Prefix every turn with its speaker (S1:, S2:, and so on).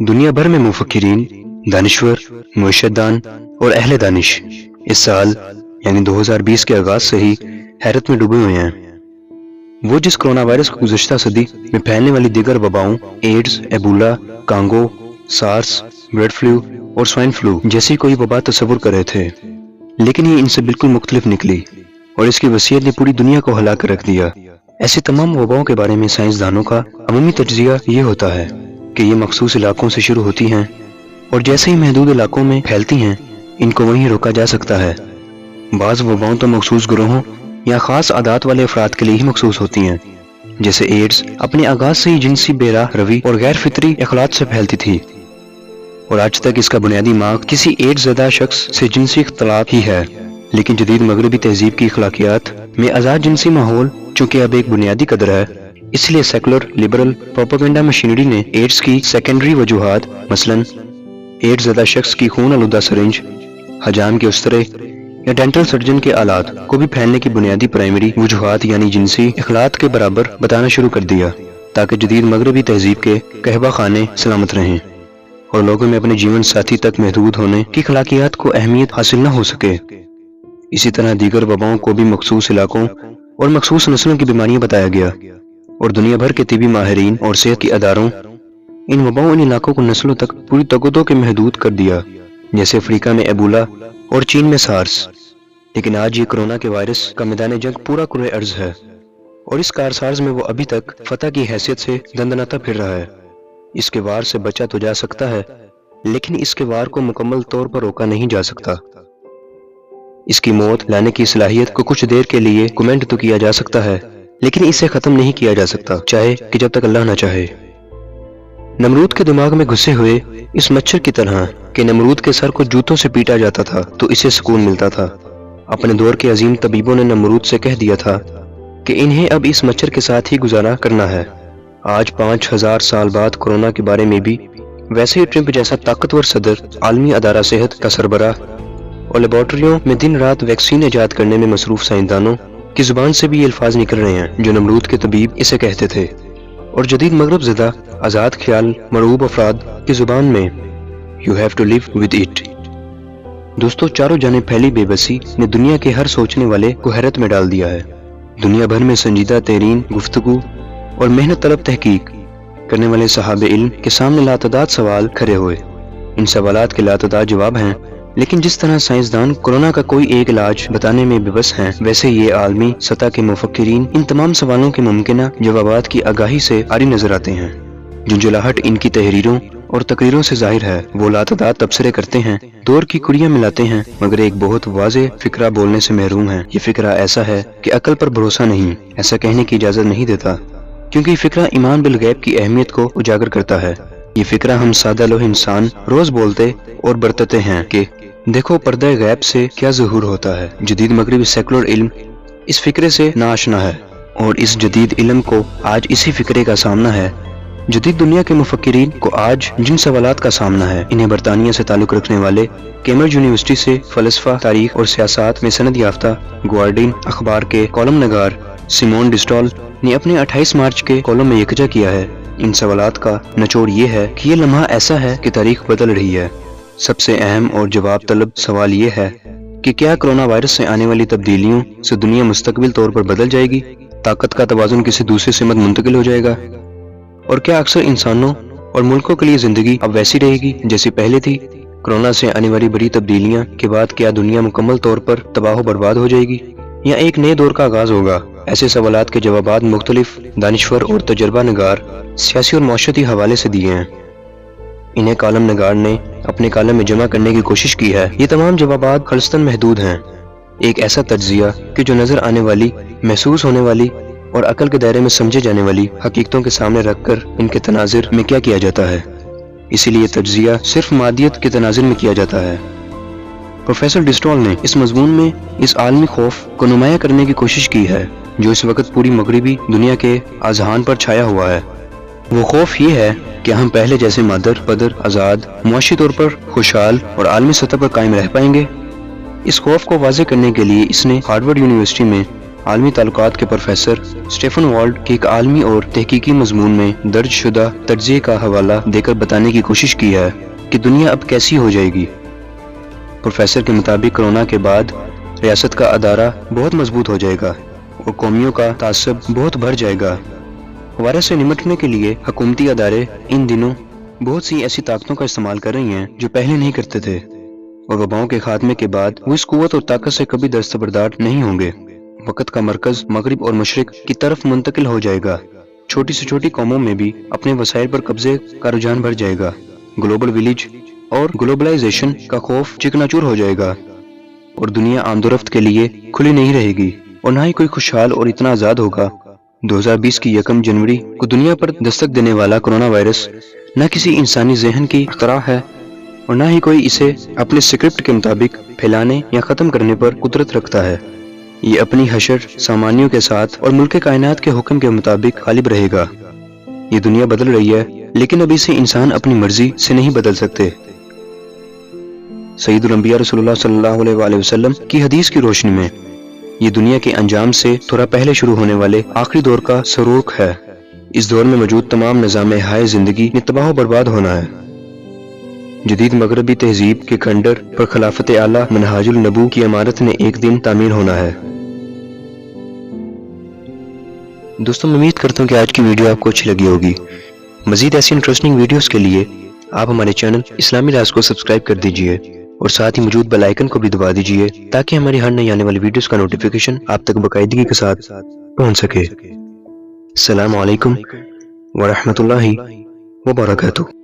S1: دنیا بھر میں مفکرین، دانشور، معیشتدان اور اہل دانش اس سال یعنی 2020 کے آغاز سے ہی حیرت میں ڈوبے ہوئے ہیں۔ وہ جس کرونا وائرس کو گزشتہ صدی میں پھیلنے والی دیگر وباؤں ایڈز، ایبولا، کانگو، سارس، برڈ فلو اور سوائن فلو جیسی کوئی وبا تصور کر رہے تھے، لیکن یہ ان سے بالکل مختلف نکلی اور اس کی وسعت نے پوری دنیا کو ہلا کر رکھ دیا۔ ایسی تمام وباؤں کے بارے میں سائنسدانوں کا عمومی تجزیہ یہ ہوتا ہے کہ یہ مخصوص علاقوں سے شروع ہوتی ہیں اور جیسے ہی محدود علاقوں میں پھیلتی ہیں ان کو وہیں روکا جا سکتا ہے۔ بعض وباؤں تو مخصوص گروہوں یا خاص عادات والے افراد کے لیے ہی مخصوص ہوتی ہیں، جیسے ایڈز اپنے آغاز سے ہی جنسی بے راہ روی اور غیر فطری اخلاق سے پھیلتی تھی اور آج تک اس کا بنیادی ماخذ کسی ایڈز زدہ شخص سے جنسی اختلاط ہی ہے۔ لیکن جدید مغربی تہذیب کی اخلاقیات میں آزاد جنسی ماحول چونکہ اب ایک بنیادی قدر ہے، اس لیے سیکولر لبرل پروپیگنڈا مشینری نے ایڈز کی سیکنڈری وجوہات مثلاً ایڈز زدہ شخص کی خون آلودہ سرنج، حجام کے استرے یا ڈینٹل سرجن کے آلات کو بھی پھیلنے کی بنیادی پرائمری وجوہات یعنی جنسی اخلاط کے برابر بتانا شروع کر دیا تاکہ جدید مغربی تہذیب کے قہوہ خانے سلامت رہیں اور لوگوں میں اپنے جیون ساتھی تک محدود ہونے کی اخلاقیات کو اہمیت حاصل نہ ہو سکے۔ اسی طرح دیگر وباؤں کو بھی مخصوص علاقوں اور مخصوص نسلوں کی بیماریاں بتایا گیا اور دنیا بھر کے طبی ماہرین اور صحت کے اداروں ان وباؤں ان علاقوں کو نسلوں تک پوری تگودوں کے محدود کر دیا، جیسے افریقہ میں ایبولا اور چین میں سارس۔ لیکن آج یہ کرونا کے وائرس کا میدان جنگ پورا کرۂ ارض ہے اور اس کارساز میں وہ ابھی تک فتح کی حیثیت سے دندناتا پھر رہا ہے۔ اس کے وار سے بچا تو جا سکتا ہے لیکن اس کے وار کو مکمل طور پر روکا نہیں جا سکتا۔ اس کی موت لانے کی صلاحیت کو کچھ دیر کے لیے کومنٹ تو کیا جا سکتا ہے لیکن اسے ختم نہیں کیا جا سکتا، چاہے کہ جب تک اللہ نہ چاہے۔ نمرود کے دماغ میں گھسے ہوئے اس مچھر کی طرح کہ نمرود کے سر کو جوتوں سے پیٹا جاتا تھا تو اسے سکون ملتا تھا۔ اپنے دور کے عظیم طبیبوں نے نمرود سے کہہ دیا تھا کہ انہیں اب اس مچھر کے ساتھ ہی گزارا کرنا ہے۔ آج 5000 سال بعد کورونا کے بارے میں بھی ویسے ہی ٹرمپ جیسا طاقتور صدر، عالمی ادارہ صحت کا سربراہ اور لیبارٹریوں میں دن رات ویکسین ایجاد کرنے میں مصروف سائنسدانوں کی زبان سے بھی یہ الفاظ نکل رہے ہیں جو نمرود کے طبیب اسے کہتے تھے، اور جدید مغرب زدہ آزاد خیال مرعوب افراد کی زبان میں You have to live with it۔ دوستو، چاروں جانب پھیلی بے بسی نے دنیا کے ہر سوچنے والے کو حیرت میں ڈال دیا ہے۔ دنیا بھر میں سنجیدہ ترین گفتگو اور محنت طلب تحقیق کرنے والے صحابہ علم کے سامنے لاتعداد سوال کھڑے ہوئے۔ ان سوالات کے لاتعداد جواب ہیں، لیکن جس طرح سائنسدان کورونا کا کوئی ایک علاج بتانے میں بے بس ہیں، ویسے یہ عالمی سطح کے مفکرین ان تمام سوالوں کے ممکنہ جوابات کی آگاہی سے عاری نظر آتے ہیں۔ جھنجھلاہٹ ان کی تحریروں اور تقریروں سے ظاہر ہے۔ وہ لاتعداد تبصرے کرتے ہیں، دور کی کڑیاں ملاتے ہیں، مگر ایک بہت واضح فکرہ بولنے سے محروم ہیں۔ یہ فکرہ ایسا ہے کہ عقل پر بھروسہ نہیں، ایسا کہنے کی اجازت نہیں دیتا، کیونکہ یہ فکرہ ایمان بالغیب کی اہمیت کو اجاگر کرتا ہے۔ یہ فکرہ ہم سادہ لوح انسان روز بولتے اور برتتے ہیں کہ دیکھو پردہ غیب سے کیا ظہور ہوتا ہے۔ جدید مغربی سیکولر علم اس فکرے سے ناآشنا ہے اور اس جدید علم کو آج اسی فکرے کا سامنا ہے۔ جدید دنیا کے مفکرین کو آج جن سوالات کا سامنا ہے، انہیں برطانیہ سے تعلق رکھنے والے کیمبرج یونیورسٹی سے فلسفہ، تاریخ اور سیاست میں سند یافتہ گارڈین اخبار کے کالم نگار سیمون ڈسٹال نے اپنے 28 مارچ کے کالم میں یکجا کیا ہے۔ ان سوالات کا نچوڑ یہ ہے کہ یہ لمحہ ایسا ہے کہ تاریخ بدل رہی ہے۔ سب سے اہم اور جواب طلب سوال یہ ہے کہ کیا کرونا وائرس سے آنے والی تبدیلیوں سے دنیا مستقبل طور پر بدل جائے گی؟ طاقت کا توازن کسی دوسرے سمت منتقل ہو جائے گا؟ اور کیا اکثر انسانوں اور ملکوں کے لیے زندگی اب ویسی رہے گی جیسی پہلے تھی؟ کرونا سے آنے والی بڑی تبدیلیاں کے بعد کیا دنیا مکمل طور پر تباہ و برباد ہو جائے گی یا ایک نئے دور کا آغاز ہوگا؟ ایسے سوالات کے جوابات مختلف دانشور اور تجربہ نگار سیاسی اور معاشرتی حوالے سے دیے ہیں۔ انہیں کالم نگار نے اپنے کالم میں جمع کرنے کی کوشش کی ہے۔ یہ تمام جوابات خالصتاً محدود ہیں، ایک ایسا تجزیہ کہ جو نظر آنے والی، محسوس ہونے والی اور عقل کے دائرے میں سمجھے جانے والی حقیقتوں کے سامنے رکھ کر ان کے تناظر میں کیا جاتا ہے۔ اسی لیے تجزیہ صرف مادیت کے تناظر میں کیا جاتا ہے۔ پروفیسر ڈسٹال نے اس مضمون میں اس عالمی خوف کو نمایاں کرنے کی کوشش کی ہے جو اس وقت پوری مغربی دنیا کے اذہان پر چھایا ہوا ہے۔ وہ خوف یہ ہے کہ ہم پہلے جیسے مادر پدر، آزاد، معاشی طور پر خوشحال اور عالمی سطح پر قائم رہ پائیں گے۔ اس خوف کو واضح کرنے کے لیے اس نے ہارورڈ یونیورسٹی میں عالمی تعلقات کے پروفیسر سٹیفن والڈ کے ایک عالمی اور تحقیقی مضمون میں درج شدہ تجزیے کا حوالہ دے کر بتانے کی کوشش کی ہے کہ دنیا اب کیسی ہو جائے گی۔ پروفیسر کے مطابق کرونا کے بعد ریاست کا ادارہ بہت مضبوط ہو جائے گا اور قومیوں کا تعصب بہت بڑھ جائے گا۔ وائرس سے نمٹنے کے لیے حکومتی ادارے ان دنوں بہت سی ایسی طاقتوں کا استعمال کر رہی ہیں جو پہلے نہیں کرتے تھے، اور وباؤں کے خاتمے کے بعد وہ اس قوت اور طاقت سے کبھی دستبردار نہیں ہوں گے۔ وقت کا مرکز مغرب اور مشرق کی طرف منتقل ہو جائے گا۔ چھوٹی سے چھوٹی قوموں میں بھی اپنے وسائل پر قبضے کا رجحان بڑھ جائے گا۔ گلوبل ولیج اور گلوبلائزیشن کا خوف چکناچور ہو جائے گا، اور دنیا آمد و رفت کے لیے کھلی نہیں رہے گی، اور نہ ہی کوئی خوشحال اور اتنا آزاد ہوگا۔ 2020 کی 1 جنوری کو دنیا پر دستک دینے والا کرونا وائرس نہ کسی انسانی ذہن کی اختراع ہے، اور نہ ہی کوئی اسے اپنے اسکرپٹ کے مطابق پھیلانے یا ختم کرنے پر قدرت رکھتا ہے۔ یہ اپنی حشر سامانیوں کے ساتھ اور ملک کائنات کے حکم کے مطابق غالب رہے گا۔ یہ دنیا بدل رہی ہے، لیکن اب اسے انسان اپنی مرضی سے نہیں بدل سکتے۔ سید الانبیاء رسول اللہ صلی اللہ علیہ وآلہ وسلم کی حدیث کی روشنی میں یہ دنیا کے انجام سے تھوڑا پہلے شروع ہونے والے آخری دور کا سروق ہے۔ اس دور میں موجود تمام نظام حیاتی زندگی میں تباہ و برباد ہونا ہے۔ جدید مغربی تہذیب کے کھنڈر پر خلافت اعلیٰ منہاج النبوہ کی عمارت نے ایک دن تعمیر ہونا ہے۔ دوستوں، میں امید کرتا ہوں کہ آج کی ویڈیو آپ کو اچھی لگی ہوگی۔ مزید ایسی انٹرسٹنگ ویڈیوز کے لیے آپ ہمارے چینل اسلامی راز کو سبسکرائب کر دیجئے اور ساتھ ہی موجود بیل آئیکن کو بھی دبا دیجئے تاکہ ہماری ہر نئی آنے والی ویڈیوز کا نوٹیفیکیشن آپ تک باقاعدگی کے ساتھ پہنچ سکے۔ السلام علیکم ورحمۃ اللہ وبرکاتہ۔